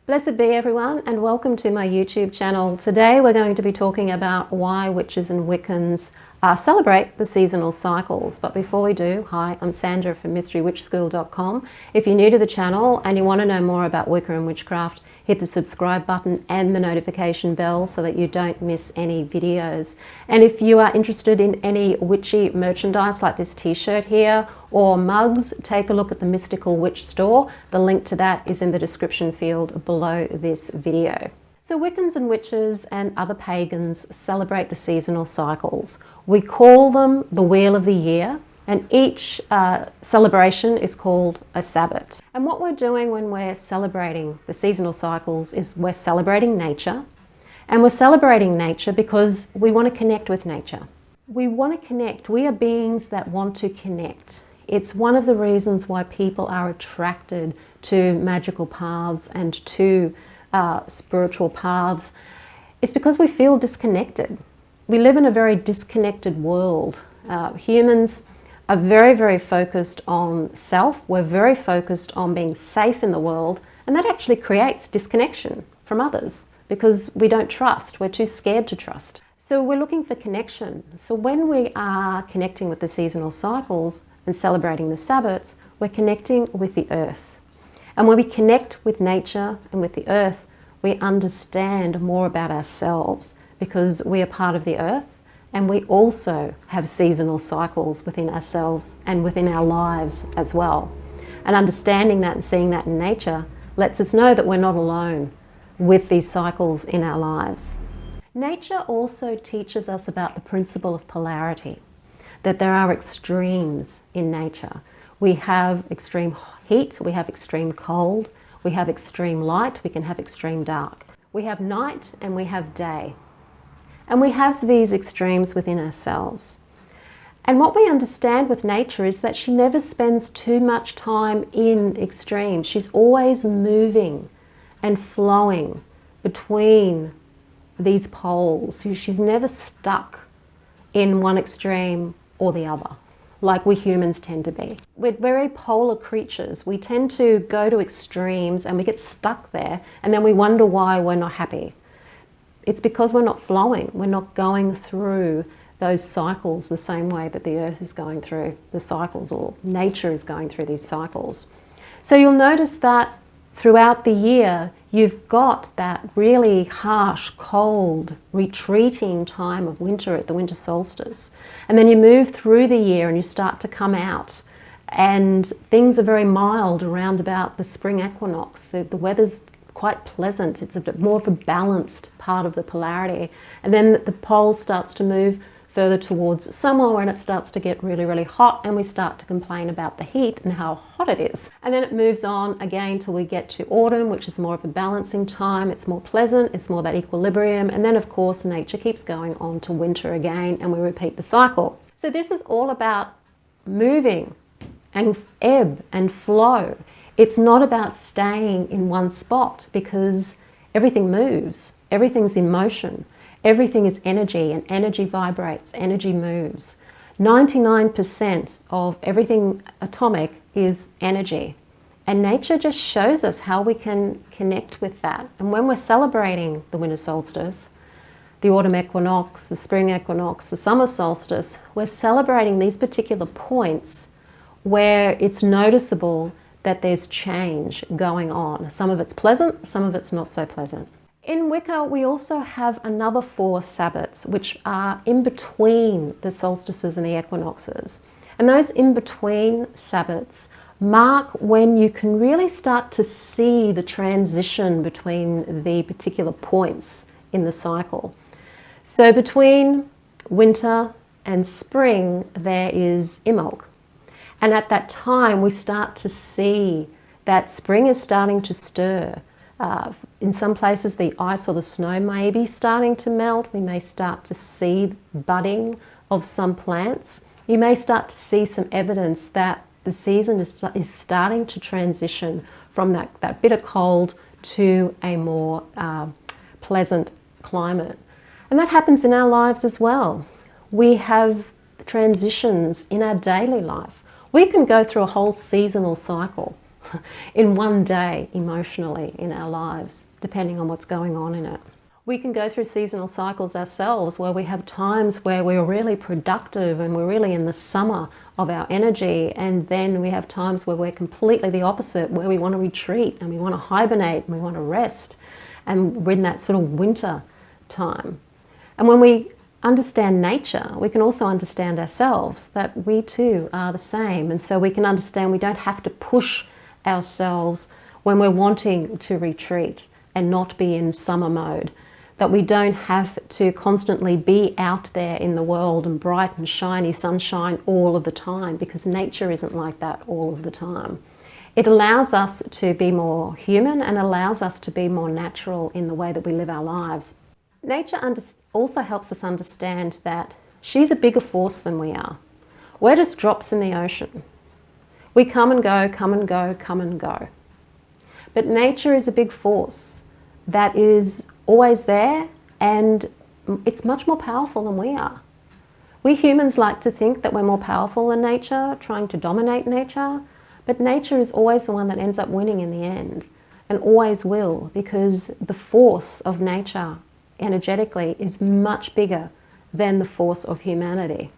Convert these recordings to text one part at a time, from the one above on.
Blessed be everyone, and welcome to my YouTube channel. Today we're going to be talking about why witches and Wiccans celebrate the seasonal cycles. But before we do, hi, I'm Sandra from MysteryWitchSchool.com. If you're new to the channel and you want to know more about Wicca and witchcraft, hit the subscribe button and the notification bell so that you don't miss any videos. And if you are interested in any witchy merchandise like this t-shirt here or mugs, take a look at the Mystical Witch store. The link to that is in the description field below this video. So Wiccans and witches and other pagans celebrate the seasonal cycles. We call them the Wheel of the Year, and each celebration is called a Sabbat. And what we're doing when we're celebrating the seasonal cycles is we're celebrating nature. And we're celebrating nature because we want to connect with nature. We want to connect. We are beings that want to connect. It's one of the reasons why people are attracted to magical paths and to spiritual paths. It's because we feel disconnected. We live in a very disconnected world. Humans are very, very focused on self. We're very focused on being safe in the world, and that actually creates disconnection from others because we don't trust. We're too scared to trust. So we're looking for connection. So when we are connecting with the seasonal cycles and celebrating the Sabbats, we're connecting with the earth. And when we connect with nature and with the earth, we understand more about ourselves because we are part of the earth. And we also have seasonal cycles within ourselves and within our lives as well. And understanding that and seeing that in nature lets us know that we're not alone with these cycles in our lives. Nature also teaches us about the principle of polarity, that there are extremes in nature. We have extreme heat, we have extreme cold, we have extreme light, we can have extreme dark. We have night and we have day. And we have these extremes within ourselves. And what we understand with nature is that she never spends too much time in extremes. She's always moving and flowing between these poles. She's never stuck in one extreme or the other, like we humans tend to be. We're very polar creatures. We tend to go to extremes and we get stuck there, and then we wonder why we're not happy. It's because we're not flowing. We're not going through those cycles the same way that the earth is going through the cycles, or nature is going through these cycles. So you'll notice that throughout the year, you've got that really harsh, cold, retreating time of winter at the winter solstice. And then you move through the year and you start to come out. And things are very mild around about the spring equinox. The weather's quite pleasant. It's a bit more of a balanced part of the polarity. And then the pole starts to move further towards summer when it starts to get really, really hot, and we start to complain about the heat and how hot it is. And then it moves on again till we get to autumn, which is more of a balancing time. It's more pleasant, it's more that equilibrium. And then of course nature keeps going on to winter again, and we repeat the cycle. So this is all about moving and ebb and flow. It's not about staying in one spot because everything moves, everything's in motion, everything is energy, and energy vibrates, energy moves. 99% of everything atomic is energy, and nature just shows us how we can connect with that. And when we're celebrating the winter solstice, the autumn equinox, the spring equinox, the summer solstice, we're celebrating these particular points where it's noticeable that there's change going on. Some of it's pleasant, some of it's not so pleasant. In Wicca, we also have another 4 Sabbats, which are in between the solstices and the equinoxes. And those in between Sabbats mark when you can really start to see the transition between the particular points in the cycle. So between winter and spring, there is Imbolc. And at that time, we start to see that spring is starting to stir. In some places, the ice or the snow may be starting to melt. We may start to see budding of some plants. You may start to see some evidence that the season is starting to transition from that bitter cold to a more pleasant climate. And that happens in our lives as well. We have transitions in our daily life. We can go through a whole seasonal cycle in one day emotionally in our lives, depending on what's going on in it. We can go through seasonal cycles ourselves where we have times where we're really productive and we're really in the summer of our energy, and then we have times where we're completely the opposite, where we want to retreat and we want to hibernate and we want to rest, and we're in that sort of winter time. And when we understand nature, we can also understand ourselves, that we too are the same, and so we can understand we don't have to push ourselves when we're wanting to retreat and not be in summer mode. That we don't have to constantly be out there in the world and bright and shiny sunshine all of the time, because nature isn't like that all of the time. It allows us to be more human and allows us to be more natural in the way that we live our lives. Nature also helps us understand that she's a bigger force than we are. We're just drops in the ocean. We come and go, come and go, come and go. But nature is a big force that is always there, and it's much more powerful than we are. We humans like to think that we're more powerful than nature, trying to dominate nature, but nature is always the one that ends up winning in the end, and always will, because the force of nature energetically is much bigger than the force of humanity.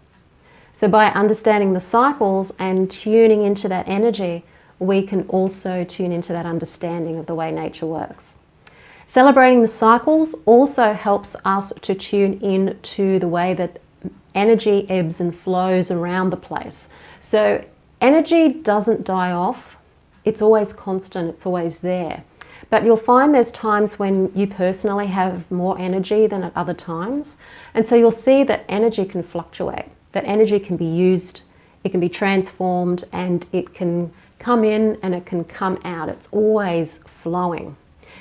So by understanding the cycles and tuning into that energy, we can also tune into that understanding of the way nature works. Celebrating the cycles also helps us to tune in to the way that energy ebbs and flows around the place. So energy doesn't die off, it's always constant, it's always there. But you'll find there's times when you personally have more energy than at other times. And so you'll see that energy can fluctuate, that energy can be used, it can be transformed, and it can come in and it can come out. It's always flowing.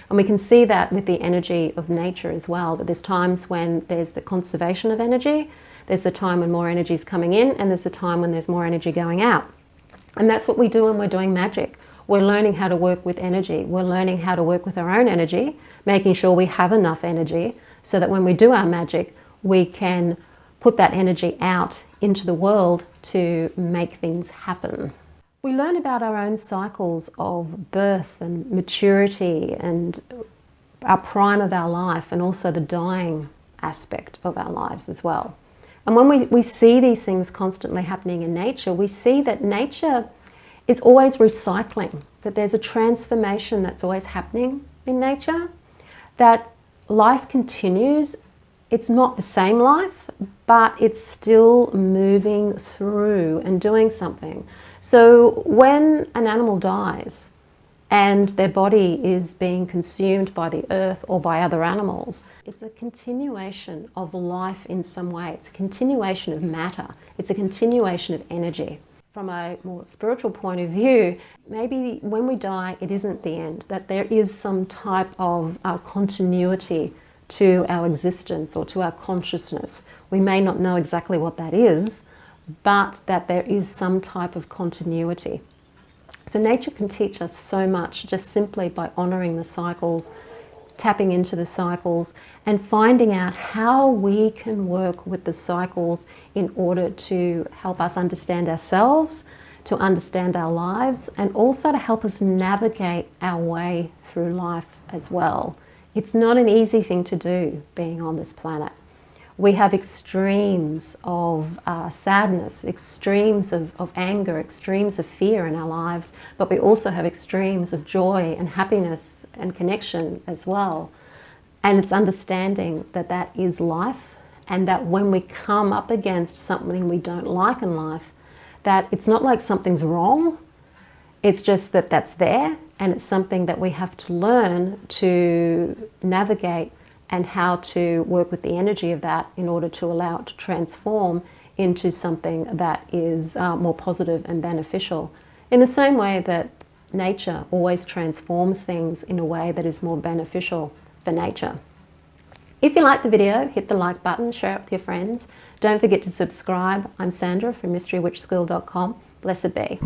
And we can see that with the energy of nature as well, that there's times when there's the conservation of energy, there's a time when more energy is coming in, and there's a time when there's more energy going out. And that's what we do when we're doing magic. We're learning how to work with energy. We're learning how to work with our own energy, making sure we have enough energy so that when we do our magic, we can put that energy out into the world to make things happen. We learn about our own cycles of birth and maturity and our prime of our life, and also the dying aspect of our lives as well. And when we see these things constantly happening in nature, we see that nature is always recycling, that there's a transformation that's always happening in nature, that life continues. It's not the same life, but it's still moving through and doing something. So when an animal dies and their body is being consumed by the earth or by other animals, it's a continuation of life in some way. It's a continuation of matter. It's a continuation of energy. From a more spiritual point of view, maybe when we die, it isn't the end, that there is some type of continuity to our existence or to our consciousness. We may not know exactly what that is, but that there is some type of continuity. So nature can teach us so much just simply by honouring the cycles, tapping into the cycles, and finding out how we can work with the cycles in order to help us understand ourselves, to understand our lives, and also to help us navigate our way through life as well. It's not an easy thing to do, being on this planet. We have extremes of sadness, extremes of anger, extremes of fear in our lives, but we also have extremes of joy and happiness and connection as well. And it's understanding that that is life, and that when we come up against something we don't like in life, that it's not like something's wrong, it's just that that's there, and it's something that we have to learn to navigate and how to work with the energy of that in order to allow it to transform into something that is more positive and beneficial. In the same way that nature always transforms things in a way that is more beneficial for nature. If you liked the video, hit the like button, share it with your friends. Don't forget to subscribe. I'm Sandra from mysterywitchschool.com. Blessed be.